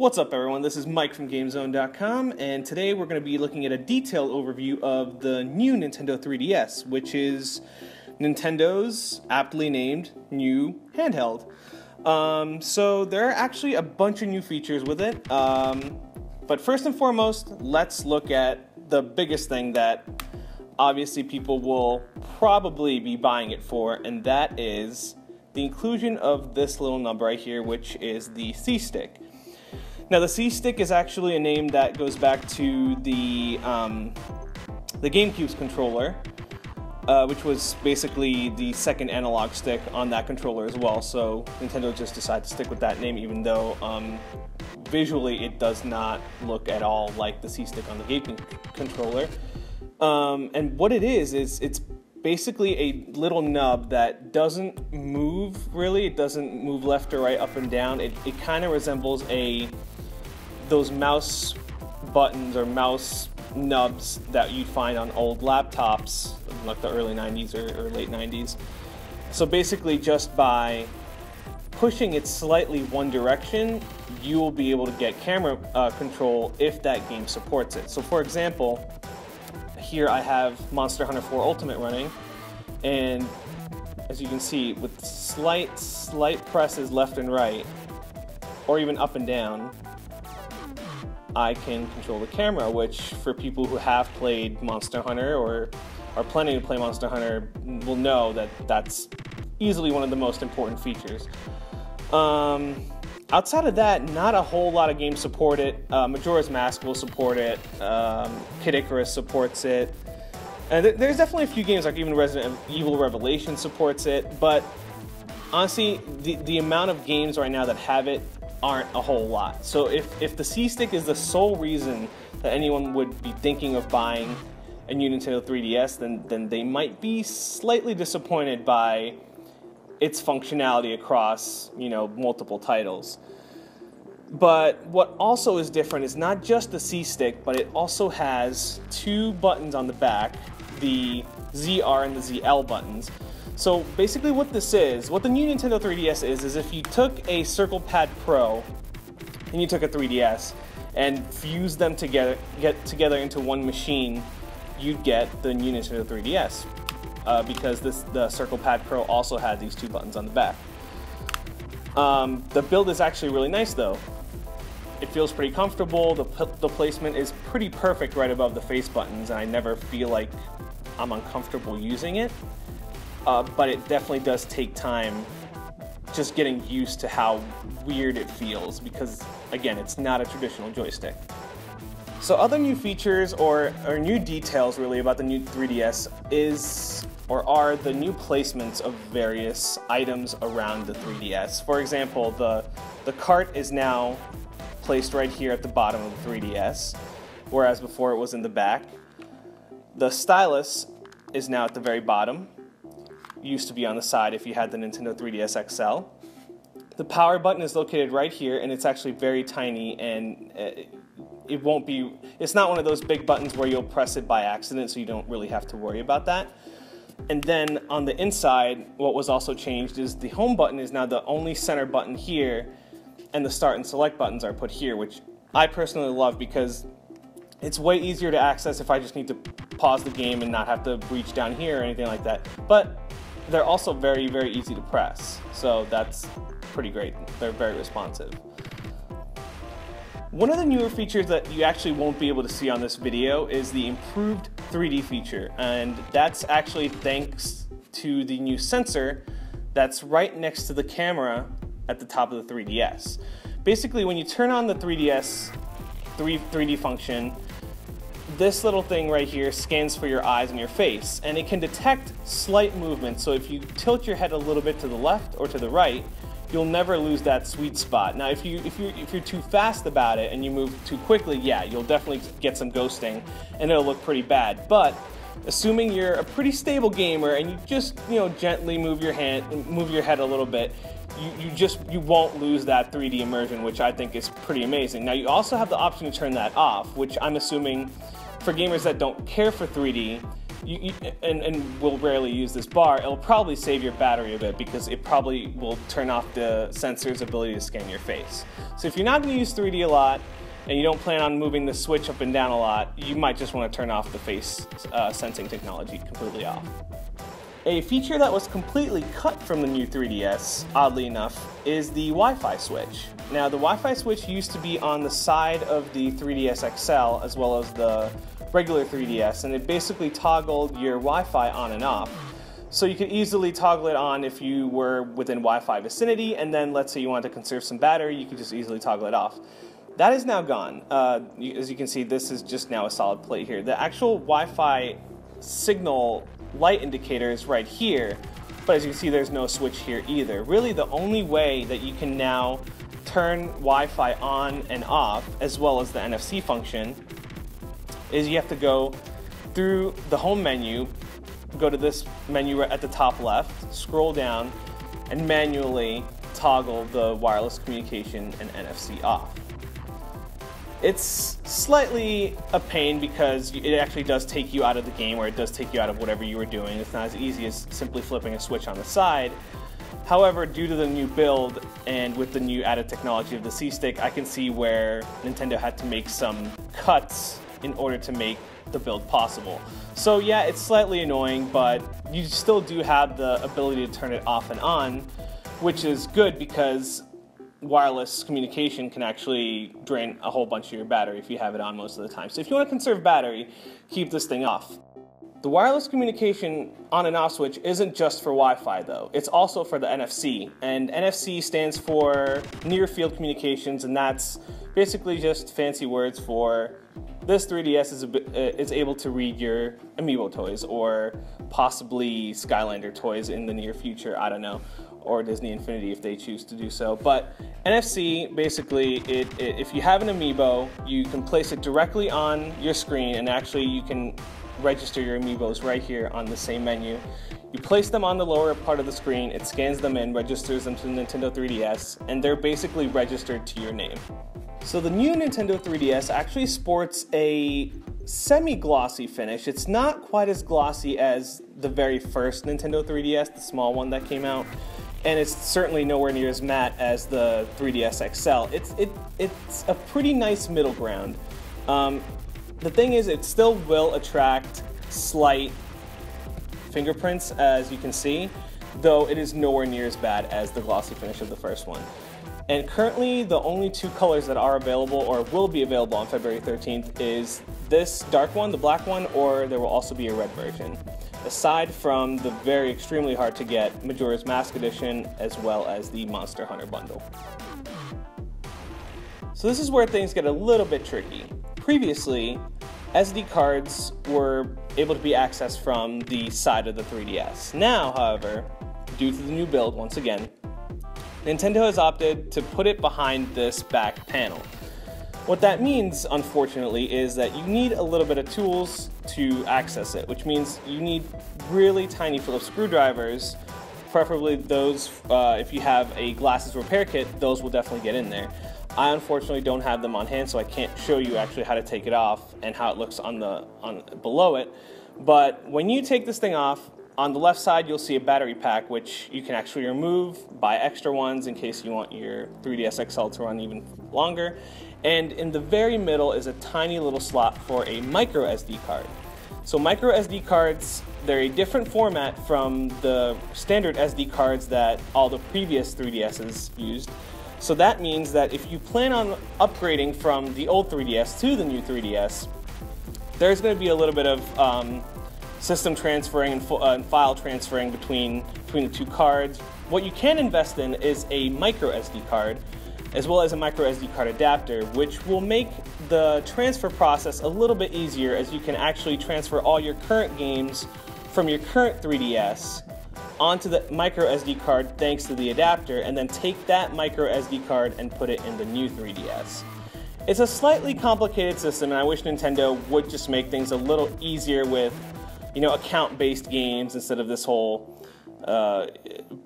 What's up everyone, this is Mike from GameZone.com, and today we're going to be looking at a detailed overview of the new Nintendo 3DS, which is Nintendo's aptly named new handheld. So there are actually a bunch of new features with it, but first and foremost, let's look at the biggest thing that obviously people will probably be buying it for, and that is the inclusion of this little number right here, which is the C-Stick. Now, the C-Stick is actually a name that goes back to the GameCube's controller, which was basically the second analog stick on that controller as well. So Nintendo just decided to stick with that name, even though visually it does not look at all like the C-Stick on the GameCube controller. And what it is it's basically a little nub that doesn't move really. It doesn't move left or right, up and down. It kind of resembles those mouse buttons or mouse nubs that you'd find on old laptops, like the early 90s or late 90s. So basically, just by pushing it slightly one direction, you will be able to get camera control if that game supports it. So for example, here I have Monster Hunter 4 Ultimate running, and as you can see, with slight presses left and right, or even up and down, I can control the camera, which for people who have played Monster Hunter or are planning to play Monster Hunter will know that that's easily one of the most important features. Outside of that, not a whole lot of games support it. Majora's Mask will support it. Kid Icarus supports it. And there's definitely a few games, like even Resident Evil Revelation supports it, but honestly, the amount of games right now that have it aren't a whole lot. So if the C-Stick is the sole reason that anyone would be thinking of buying a new Nintendo 3DS, then they might be slightly disappointed by its functionality across, multiple titles. But what also is different is not just the C-Stick, but it also has two buttons on the back, the ZR and the ZL buttons. So basically what the new Nintendo 3DS is if you took a Circle Pad Pro and you took a 3DS and fused them together into one machine, you'd get the new Nintendo 3DS. Because the Circle Pad Pro also had these two buttons on the back. The build is actually really nice though. It feels pretty comfortable. The placement is pretty perfect right above the face buttons, and I never feel like I'm uncomfortable using it. But it definitely does take time just getting used to how weird it feels because, again, it's not a traditional joystick. So other new features or new details really about the new 3DS are the new placements of various items around the 3DS. For example, the cart is now placed right here at the bottom of the 3DS, whereas before it was in the back. The stylus is now at the very bottom. Used to be on the side if you had the Nintendo 3DS XL. The power button is located right here, and it's actually very tiny, and it's not one of those big buttons where you'll press it by accident, so you don't really have to worry about that. And then on the inside, what was also changed is the home button is now the only center button here, and the start and select buttons are put here, which I personally love because it's way easier to access if I just need to pause the game and not have to reach down here or anything like that. But they're also very, very easy to press, so that's pretty great. They're very responsive. One of the newer features that you actually won't be able to see on this video is the improved 3D feature, and that's actually thanks to the new sensor that's right next to the camera at the top of the 3DS. Basically, when you turn on the 3DS 3D function, this little thing right here scans for your eyes and your face, and it can detect slight movement. So if you tilt your head a little bit to the left or to the right, you'll never lose that sweet spot. Now, if you're too fast about it and you move too quickly, yeah, you'll definitely get some ghosting, and it'll look pretty bad. But assuming you're a pretty stable gamer and you just gently move your head a little bit, you won't lose that 3D immersion, which I think is pretty amazing. Now, you also have the option to turn that off, which I'm assuming for gamers that don't care for 3D, and we'll rarely use this bar, it'll probably save your battery a bit because it probably will turn off the sensor's ability to scan your face. So if you're not going to use 3D a lot and you don't plan on moving the switch up and down a lot, you might just want to turn off the face sensing technology completely off. A feature that was completely cut from the new 3DS, oddly enough, is the Wi-Fi switch. Now, the Wi-Fi switch used to be on the side of the 3DS XL as well as the regular 3DS, and it basically toggled your Wi-Fi on and off. So you could easily toggle it on if you were within Wi-Fi vicinity, and then let's say you wanted to conserve some battery, you could just easily toggle it off. That is now gone. As you can see, this is just now a solid plate here. The actual Wi-Fi signal light indicator is right here, but as you can see, there's no switch here either. Really, the only way that you can now turn Wi-Fi on and off, as well as the NFC function, is you have to go through the home menu, go to this menu right at the top left, scroll down, and manually toggle the wireless communication and NFC off. It's slightly a pain because it actually does take you out of the game, or it does take you out of whatever you were doing. It's not as easy as simply flipping a switch on the side. However, due to the new build and with the new added technology of the C-Stick, I can see where Nintendo had to make some cuts in order to make the build possible. So yeah, it's slightly annoying, but you still do have the ability to turn it off and on, which is good because wireless communication can actually drain a whole bunch of your battery if you have it on most of the time. So if you want to conserve battery, keep this thing off. The wireless communication on and off switch isn't just for Wi-Fi though, it's also for the NFC. And NFC stands for Near Field Communications, and that's basically just fancy words for this 3DS is able to read your Amiibo toys, or possibly Skylander toys in the near future, I don't know, or Disney Infinity if they choose to do so. But NFC, basically, if you have an Amiibo, you can place it directly on your screen, and actually you can register your Amiibos right here on the same menu. You place them on the lower part of the screen, it scans them in, registers them to the Nintendo 3DS, and they're basically registered to your name. So the new Nintendo 3DS actually sports a semi-glossy finish. It's not quite as glossy as the very first Nintendo 3DS, the small one that came out, and it's certainly nowhere near as matte as the 3DS XL. It's a pretty nice middle ground. The thing is, it still will attract slight fingerprints, as you can see, though it is nowhere near as bad as the glossy finish of the first one. And currently, the only two colors that are available, or will be available on February 13th, is this dark one, the black one, or there will also be a red version. Aside from the very extremely hard to get Majora's Mask Edition, as well as the Monster Hunter bundle. So this is where things get a little bit tricky. Previously, SD cards were able to be accessed from the side of the 3DS. Now, however, due to the new build, once again, Nintendo has opted to put it behind this back panel. What that means, unfortunately, is that you need a little bit of tools to access it, which means you need really tiny Phillips screwdrivers, preferably those, if you have a glasses repair kit, those will definitely get in there. I unfortunately don't have them on hand, so I can't show you actually how to take it off and how it looks on below it. But when you take this thing off, on the left side you'll see a battery pack, which you can actually remove, buy extra ones in case you want your 3DS XL to run even longer. And in the very middle is a tiny little slot for a micro SD card. So micro SD cards, they're a different format from the standard SD cards that all the previous 3DSs used. So that means that if you plan on upgrading from the old 3DS to the new 3DS, there's going to be a little bit of system transferring and file transferring between the two cards. What you can invest in is a micro SD card, as well as a micro SD card adapter, which will make the transfer process a little bit easier, as you can actually transfer all your current games from your current 3DS onto the micro SD card thanks to the adapter, and then take that micro SD card and put it in the new 3DS. It's a slightly complicated system, and I wish Nintendo would just make things a little easier with, you know, account-based games instead of this whole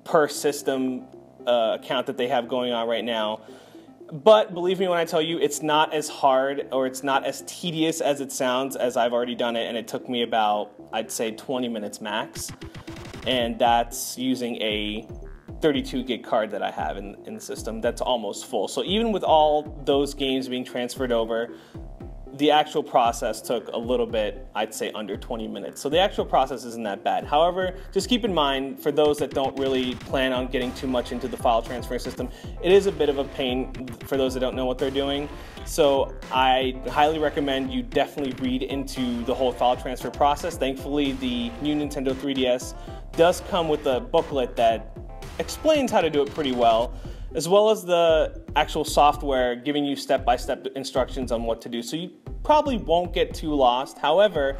per system account that they have going on right now. But believe me when I tell you, it's not as hard or it's not as tedious as it sounds, as I've already done it, and it took me about, I'd say, 20 minutes max. And that's using a 32 gig card that I have in the system that's almost full. So even with all those games being transferred over, the actual process took a little bit, I'd say under 20 minutes. So the actual process isn't that bad. However, just keep in mind, for those that don't really plan on getting too much into the file transfer system, it is a bit of a pain for those that don't know what they're doing. So I highly recommend you definitely read into the whole file transfer process. Thankfully, the new Nintendo 3DS does come with a booklet that explains how to do it pretty well, as well as the actual software giving you step-by-step instructions on what to do. So you probably won't get too lost. However,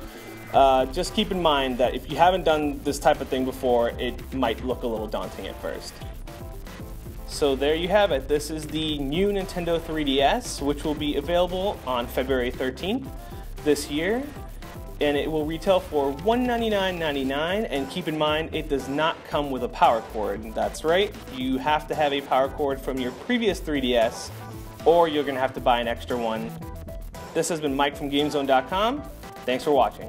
just keep in mind that if you haven't done this type of thing before, it might look a little daunting at first. So there you have it. This is the new Nintendo 3DS, which will be available on February 13th this year. And it will retail for $199.99, and keep in mind it does not come with a power cord. That's right, you have to have a power cord from your previous 3DS, or you're going to have to buy an extra one. This has been Mike from GameZone.com. Thanks for watching.